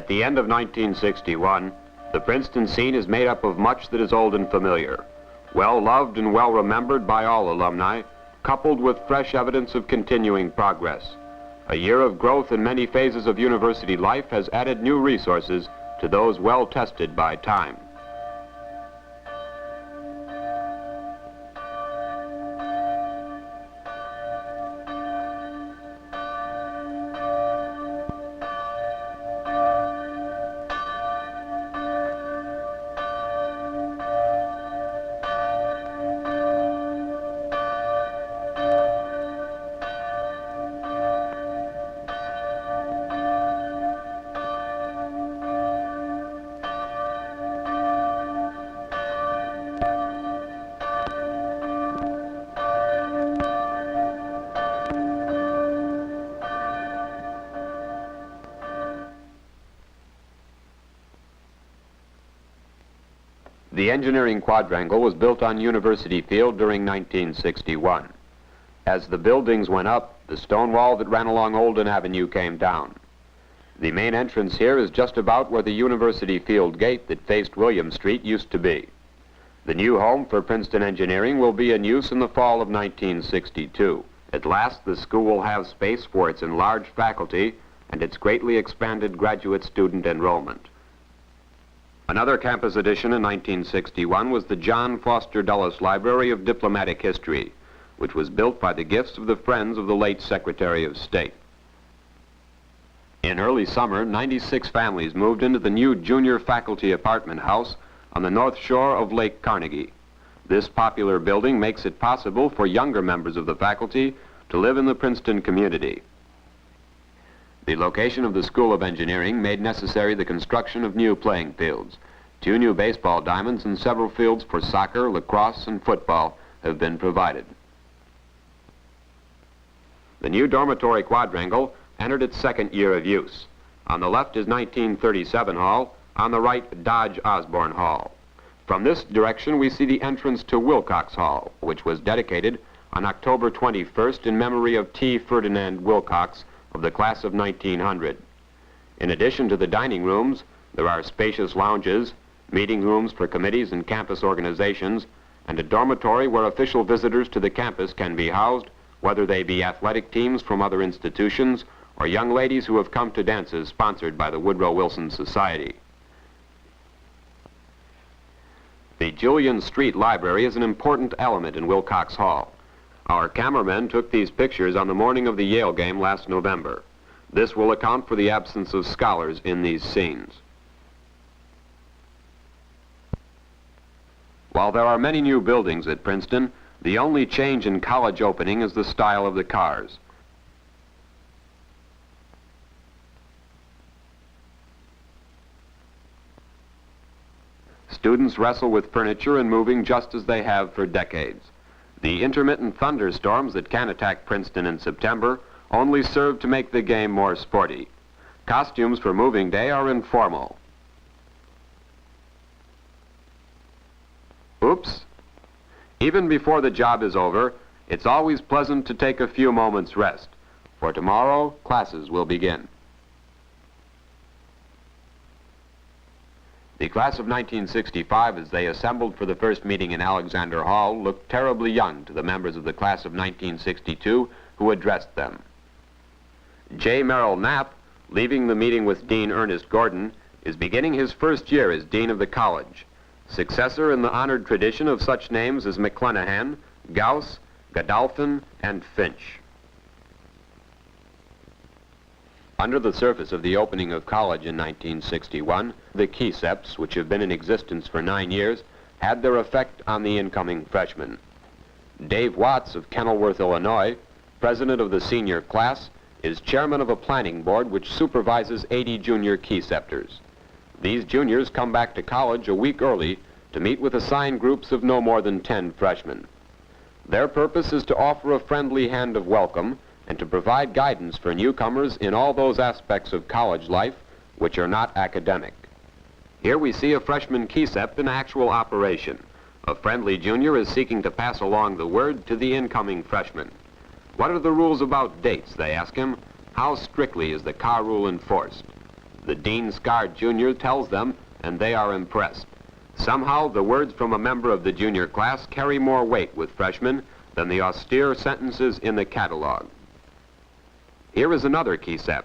At the end of 1961, the Princeton scene is made up of much that is old and familiar, well-loved and well-remembered by all alumni, coupled with fresh evidence of continuing progress. A year of growth in many phases of university life has added new resources to those well-tested by time. The engineering quadrangle was built on University Field during 1961. As the buildings went up, the stone wall that ran along Olden Avenue came down. The main entrance here is just about where the University Field gate that faced William Street used to be. The new home for Princeton Engineering will be in use in the fall of 1962. At last, the school will have space for its enlarged faculty and its greatly expanded graduate student enrollment. Another campus addition in 1961 was the John Foster Dulles Library of Diplomatic History, which was built by the gifts of the friends of the late Secretary of State. In early summer, 96 families moved into the new junior faculty apartment house on the north shore of Lake Carnegie. This popular building makes it possible for younger members of the faculty to live in the Princeton community. The location of the School of Engineering made necessary the construction of new playing fields. 2 new baseball diamonds and several fields for soccer, lacrosse, and football have been provided. The new dormitory quadrangle entered its second year of use. On the left is 1937 Hall, on the right Dodge Osborne Hall. From this direction we see the entrance to Wilcox Hall, which was dedicated on October 21st in memory of T. Ferdinand Wilcox, of the class of 1900. In addition to the dining rooms, there are spacious lounges, meeting rooms for committees and campus organizations, and a dormitory where official visitors to the campus can be housed, whether they be athletic teams from other institutions or young ladies who have come to dances sponsored by the Woodrow Wilson Society. The Julian Street Library is an important element in Wilcox Hall. Our cameramen took these pictures on the morning of the Yale game last November. This will account for the absence of scholars in these scenes. While there are many new buildings at Princeton, the only change in college opening is the style of the cars. Students wrestle with furniture and moving just as they have for decades. The intermittent thunderstorms that can attack Princeton in September only serve to make the game more sporty. Costumes for moving day are informal. Oops. Even before the job is over, it's always pleasant to take a few moments rest, for tomorrow classes will begin. The class of 1965, as they assembled for the first meeting in Alexander Hall, looked terribly young to the members of the class of 1962 who addressed them. J. Merrill Knapp, leaving the meeting with Dean Ernest Gordon, is beginning his first year as Dean of the college, successor in the honored tradition of such names as McClenahan, Gauss, Godolphin, and Finch. Under the surface of the opening of college in 1961, the Keycepts, which have been in existence for 9 years, had their effect on the incoming freshmen. Dave Watts of Kenilworth, Illinois, president of the senior class, is chairman of a planning board which supervises 80 junior Keycepters. These juniors come back to college a week early to meet with assigned groups of no more than 10 freshmen. Their purpose is to offer a friendly hand of welcome and to provide guidance for newcomers in all those aspects of college life which are not academic. Here we see a freshman Keycept in actual operation. A friendly junior is seeking to pass along the word to the incoming freshman. What are the rules about dates, they ask him. How strictly is the car rule enforced? The Dean Scar Jr. tells them, and they are impressed. Somehow, the words from a member of the junior class carry more weight with freshmen than the austere sentences in the catalog. Here is another key sept,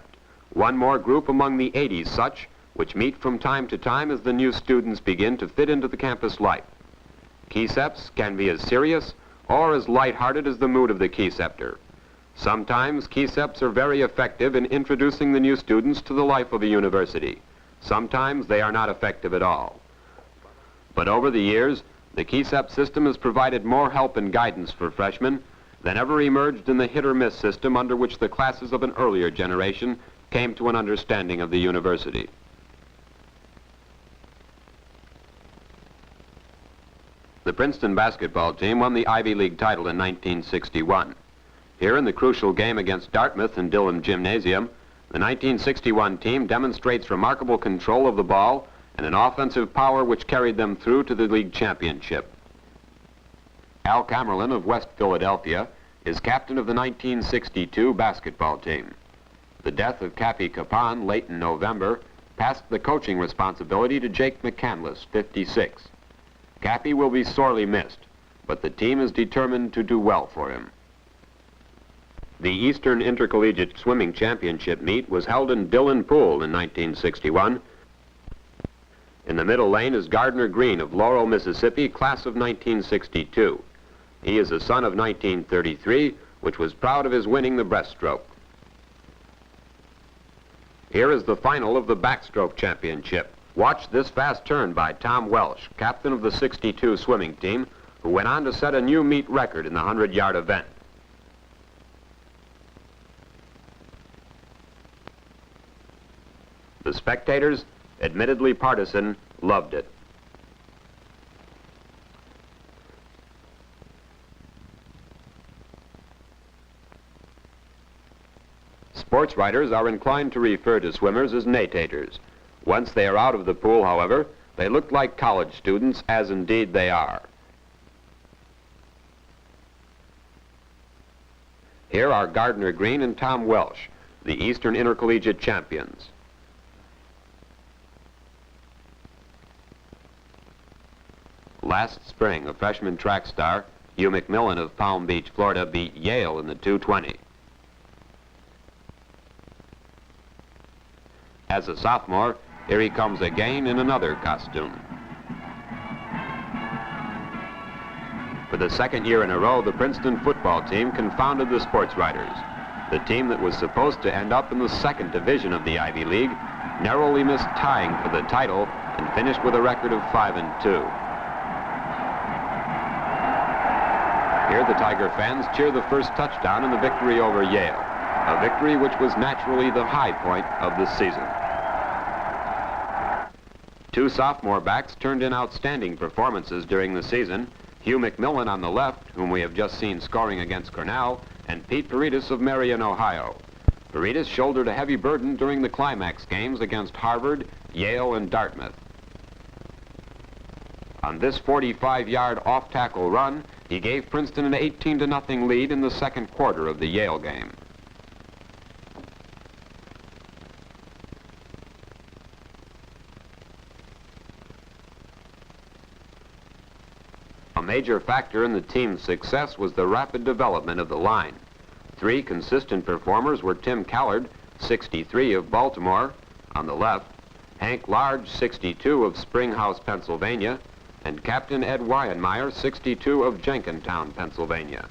one more group among the 80 such, which meet from time to time as the new students begin to fit into the campus life. Key septs can be as serious or as light-hearted as the mood of the key septer. Sometimes key septs are very effective in introducing the new students to the life of a university. Sometimes they are not effective at all. But over the years, the key sept system has provided more help and guidance for freshmen than ever emerged in the hit-or-miss system under which the classes of an earlier generation came to an understanding of the university. The Princeton basketball team won the Ivy League title in 1961. Here in the crucial game against Dartmouth in Dillon Gymnasium, the 1961 team demonstrates remarkable control of the ball and an offensive power which carried them through to the league championship. Al Camerlin of West Philadelphia is captain of the 1962 basketball team. The death of Cappy Capon late in November passed the coaching responsibility to Jake McCandless, 56. Cappy will be sorely missed, but the team is determined to do well for him. The Eastern Intercollegiate Swimming Championship meet was held in Dillon Pool in 1961. In the middle lane is Gardner Green of Laurel, Mississippi, class of 1962. He is a son of 1933, which was proud of his winning the breaststroke. Here is the final of the backstroke championship. Watch this fast turn by Tom Welsh, captain of the 62 swimming team, who went on to set a new meet record in the 100-yard event. The spectators, admittedly partisan, loved it. Sports writers are inclined to refer to swimmers as natators. Once they are out of the pool, however, they look like college students, as indeed they are. Here are Gardner Green and Tom Welsh, the Eastern Intercollegiate champions. Last spring, a freshman track star, Hugh McMillan of Palm Beach, Florida, beat Yale in the 220. As a sophomore, here he comes again in another costume. For the second year in a row, the Princeton football team confounded the sports writers. The team that was supposed to end up in the second division of the Ivy League narrowly missed tying for the title and finished with a record of 5-2. Here the Tiger fans cheer the first touchdown in the victory over Yale, a victory which was naturally the high point of the season. Two sophomore backs turned in outstanding performances during the season, Hugh McMillan on the left, whom we have just seen scoring against Cornell, and Pete Paredes of Marion, Ohio. Paredes shouldered a heavy burden during the climax games against Harvard, Yale, and Dartmouth. On this 45-yard off-tackle run, he gave Princeton an 18-0 lead in the second quarter of the Yale game. A major factor in the team's success was the rapid development of the line. Three consistent performers were Tim Callard, 63 of Baltimore, on the left, Hank Large, 62 of Springhouse, Pennsylvania, and Captain Ed Wyanmeyer, 62 of Jenkintown, Pennsylvania.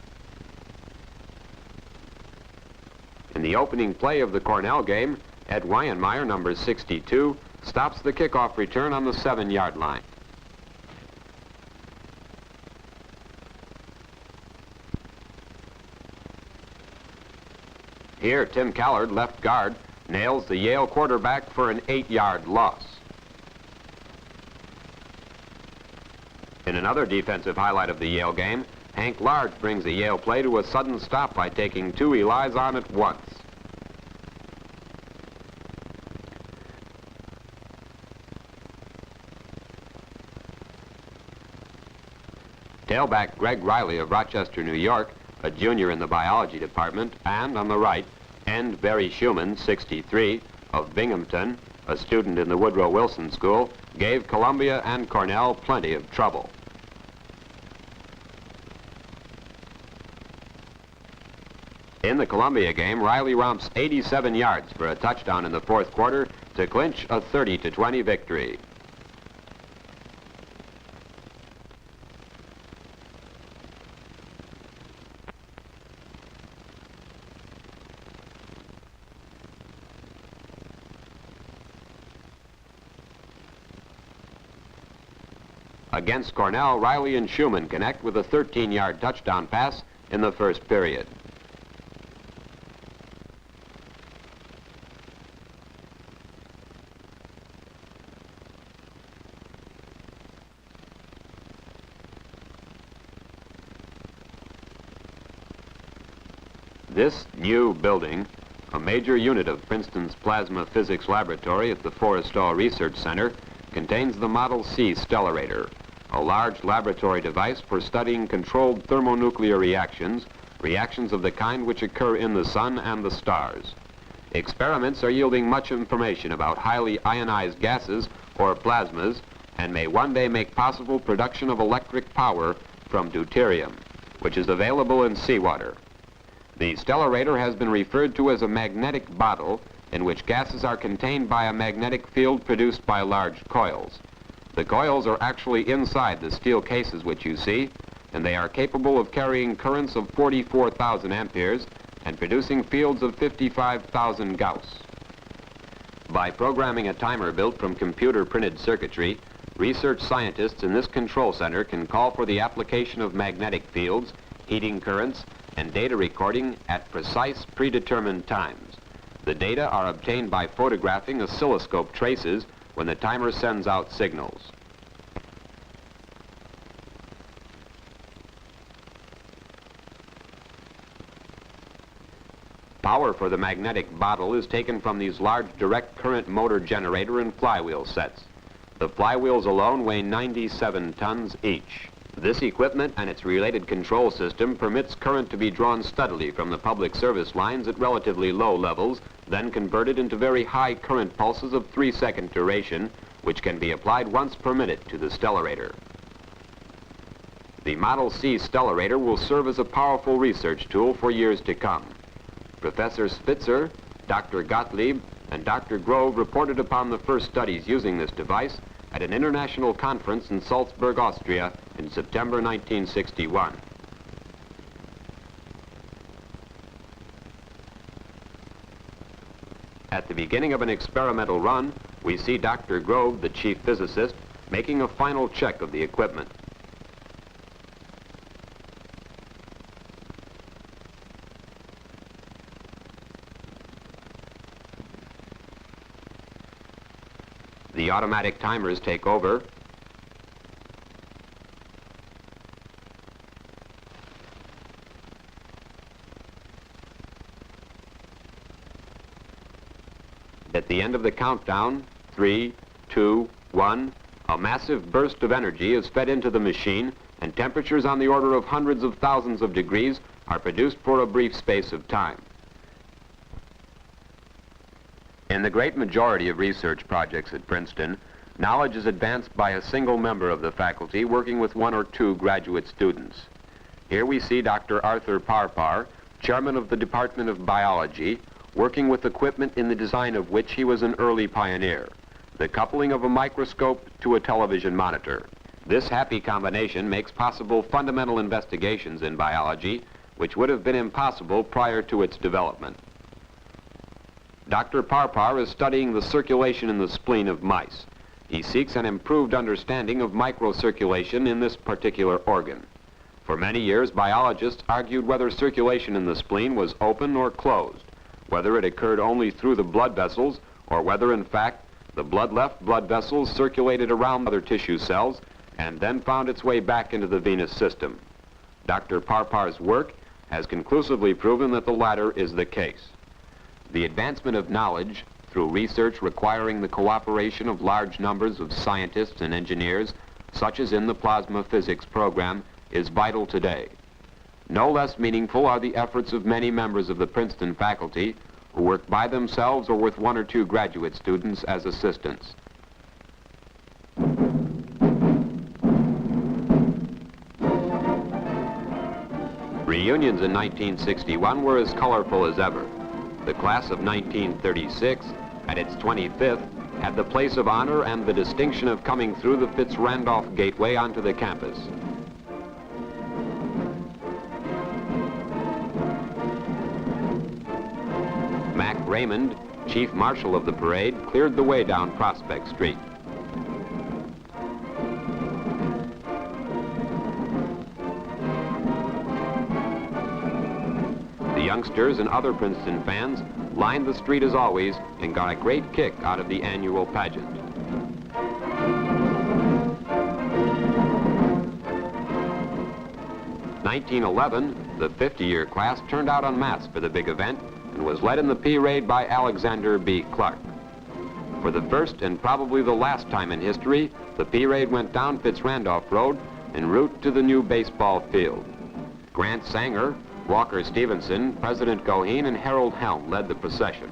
In the opening play of the Cornell game, Ed Wyanmeyer, number 62, stops the kickoff return on the 7-yard line. Here, Tim Callard, left guard, nails the Yale quarterback for an 8-yard loss. In another defensive highlight of the Yale game, Hank Large brings a Yale play to a sudden stop by taking two Elis on at once. Tailback Greg Riley of Rochester, New York, a junior in the biology department, and on the right, end Barry Schumann, 63, of Binghamton, a student in the Woodrow Wilson School, gave Columbia and Cornell plenty of trouble. In the Columbia game, Riley romps 87 yards for a touchdown in the fourth quarter to clinch a 30-20 victory. Against Cornell, Riley and Schumann connect with a 13-yard touchdown pass in the first period. This new building, a major unit of Princeton's plasma physics laboratory at the Forrestal Research Center, contains the Model C stellarator, a large laboratory device for studying controlled thermonuclear reactions, reactions of the kind which occur in the sun and the stars. Experiments are yielding much information about highly ionized gases or plasmas and may one day make possible production of electric power from deuterium, which is available in seawater. The stellarator has been referred to as a magnetic bottle in which gases are contained by a magnetic field produced by large coils. The coils are actually inside the steel cases which you see, and they are capable of carrying currents of 44,000 amperes and producing fields of 55,000 Gauss. By programming a timer built from computer-printed circuitry, research scientists in this control center can call for the application of magnetic fields, heating currents, and data recording at precise predetermined times. The data are obtained by photographing oscilloscope traces when the timer sends out signals. Power for the magnetic bottle is taken from these large direct current motor generator and flywheel sets. The flywheels alone weigh 97 tons each. This equipment and its related control system permits current to be drawn steadily from the public service lines at relatively low levels, then converted into very high current pulses of 3-second duration, which can be applied once per minute to the stellarator. The Model C stellarator will serve as a powerful research tool for years to come. Professor Spitzer, Dr. Gottlieb, and Dr. Grove reported upon the first studies using this device at an international conference in Salzburg, Austria in September 1961. At the beginning of an experimental run, we see Dr. Grove, the chief physicist, making a final check of the equipment. The automatic timers take over. At the end of the countdown, 3, 2, 1, a massive burst of energy is fed into the machine, and temperatures on the order of hundreds of thousands of degrees are produced for a brief space of time. In the great majority of research projects at Princeton, knowledge is advanced by a single member of the faculty working with 1 or 2 graduate students. Here we see Dr. Arthur Parpar, chairman of the Department of Biology, working with equipment in the design of which he was an early pioneer, the coupling of a microscope to a television monitor. This happy combination makes possible fundamental investigations in biology, which would have been impossible prior to its development. Dr. Parpar is studying the circulation in the spleen of mice. He seeks an improved understanding of microcirculation in this particular organ. For many years, biologists argued whether circulation in the spleen was open or closed, whether it occurred only through the blood vessels, or whether, in fact, the blood-left blood vessels circulated around other tissue cells and then found its way back into the venous system. Dr. Parpar's work has conclusively proven that the latter is the case. The advancement of knowledge through research requiring the cooperation of large numbers of scientists and engineers, such as in the plasma physics program, is vital today. No less meaningful are the efforts of many members of the Princeton faculty who work by themselves or with one or two graduate students as assistants. Reunions in 1961 were as colorful as ever. The class of 1936, at its 25th, had the place of honor and the distinction of coming through the Fitz-Randolph Gateway onto the campus. Mac Raymond, chief marshal of the parade, cleared the way down Prospect Street. The youngsters and other Princeton fans lined the street as always and got a great kick out of the annual pageant. "1911, the 50-year class turned out en masse for the big event and was led in the parade by Alexander B. Clark. For the first and probably the last time in history, the parade went down Fitz-Randolph Road en route to the new baseball field. Grant Sanger, Walker Stevenson, President Goheen, and Harold Helm led the procession.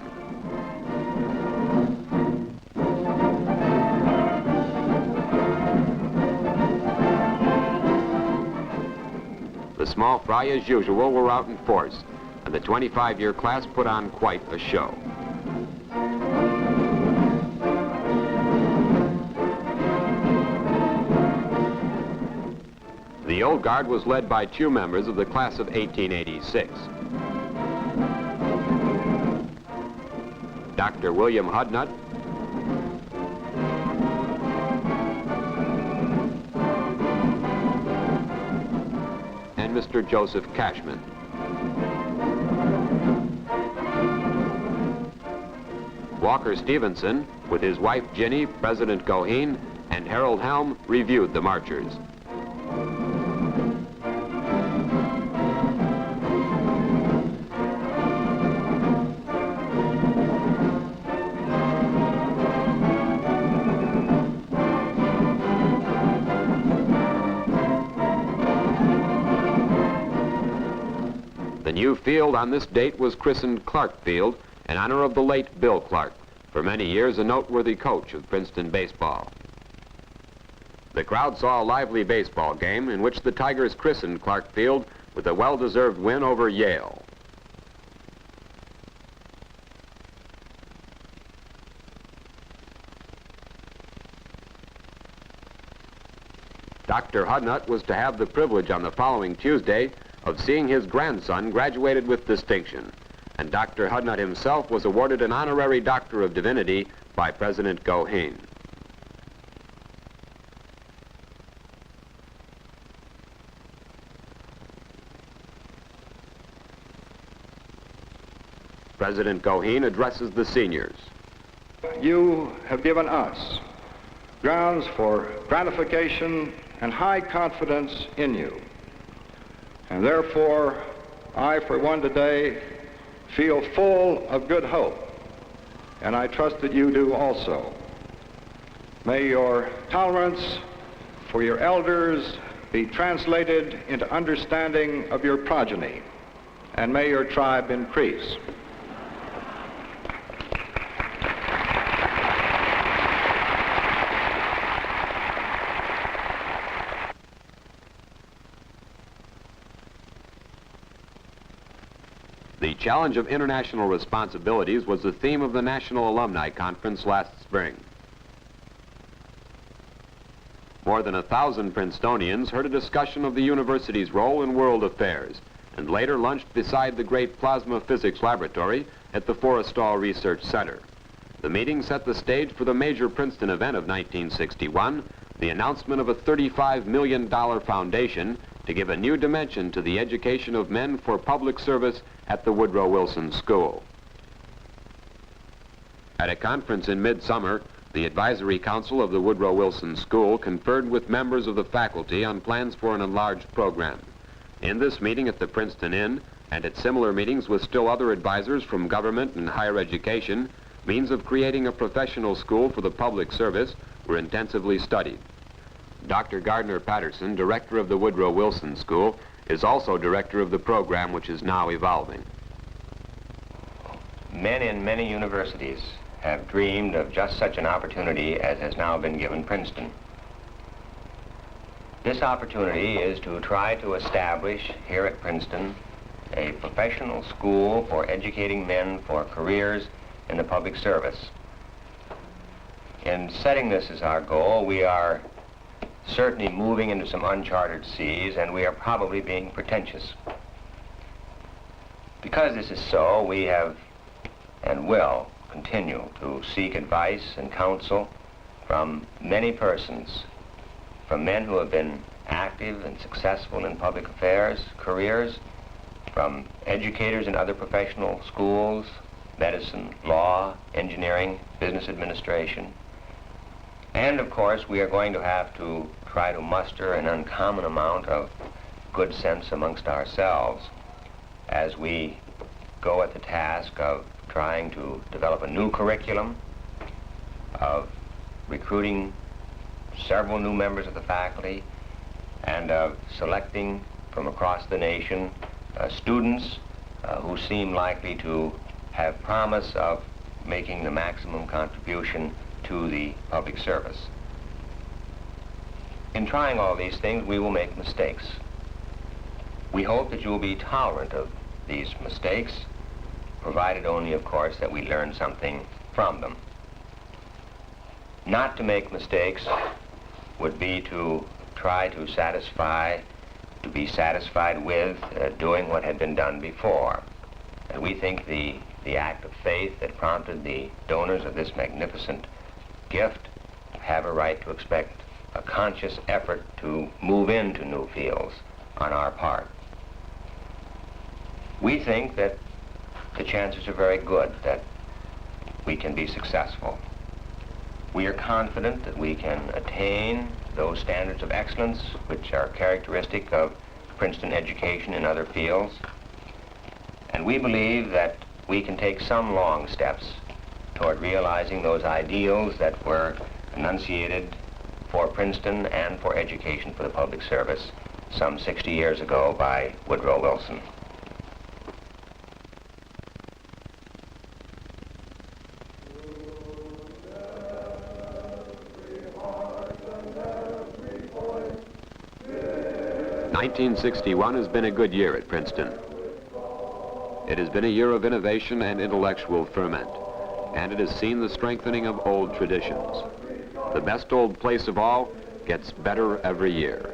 The small fry, as usual, were out in force, and the 25-year class put on quite a show. The old guard was led by two members of the class of 1886. Dr. William Hudnut, and Mr. Joseph Cashman. Walker Stevenson, with his wife Ginny, President Goheen, and Harold Helm, reviewed the marchers. The new field on this date was christened Clark Field in honor of the late Bill Clark, for many years a noteworthy coach of Princeton baseball. The crowd saw a lively baseball game in which the Tigers christened Clark Field with a well-deserved win over Yale. Dr. Hudnut was to have the privilege on the following Tuesday of seeing his grandson graduated with distinction, and Dr. Hudnut himself was awarded an honorary Doctor of Divinity by President Goheen. President Goheen addresses the seniors. You have given us grounds for gratification and high confidence in you. And therefore, I, for one today, feel full of good hope, and I trust that you do also. May your tolerance for your elders be translated into understanding of your progeny, and may your tribe increase. The challenge of international responsibilities was the theme of the National Alumni Conference last spring. More than 1,000 Princetonians heard a discussion of the university's role in world affairs, and later lunched beside the great plasma physics laboratory at the Forrestal Research Center. The meeting set the stage for the major Princeton event of 1961, the announcement of a $35 million foundation to give a new dimension to the education of men for public service at the Woodrow Wilson School. At a conference in midsummer, the Advisory Council of the Woodrow Wilson School conferred with members of the faculty on plans for an enlarged program. In this meeting at the Princeton Inn, and at similar meetings with still other advisors from government and higher education, means of creating a professional school for the public service were intensively studied. Dr. Gardner Patterson, director of the Woodrow Wilson School, is also director of the program which is now evolving. Men in many universities have dreamed of just such an opportunity as has now been given Princeton. This opportunity is to try to establish here at Princeton a professional school for educating men for careers in the public service. In setting this as our goal, we are certainly moving into some uncharted seas, and we are probably being pretentious. Because this is so, we have and will continue to seek advice and counsel from many persons, from men who have been active and successful in public affairs, careers, from educators in other professional schools, medicine, law, engineering, business administration. And of course, we are going to have to try to muster an uncommon amount of good sense amongst ourselves as we go at the task of trying to develop a new curriculum, of recruiting several new members of the faculty, and of selecting from across the nation students who seem likely to have promise of making the maximum contribution to the public service. In trying all these things, we will make mistakes. We hope that you will be tolerant of these mistakes, provided only, of course, that we learn something from them. Not to make mistakes would be to try to be satisfied with doing what had been done before. And we think the act of faith that prompted the donors of this magnificent gift have a right to expect a conscious effort to move into new fields on our part. We think that the chances are very good that we can be successful. We are confident that we can attain those standards of excellence which are characteristic of Princeton education in other fields. And we believe that we can take some long steps toward realizing those ideals that were enunciated for Princeton and for education for the public service some 60 years ago by Woodrow Wilson. "1961 has been a good year at Princeton. It has been a year of innovation and intellectual ferment, and it has seen the strengthening of old traditions. The best old place of all gets better every year.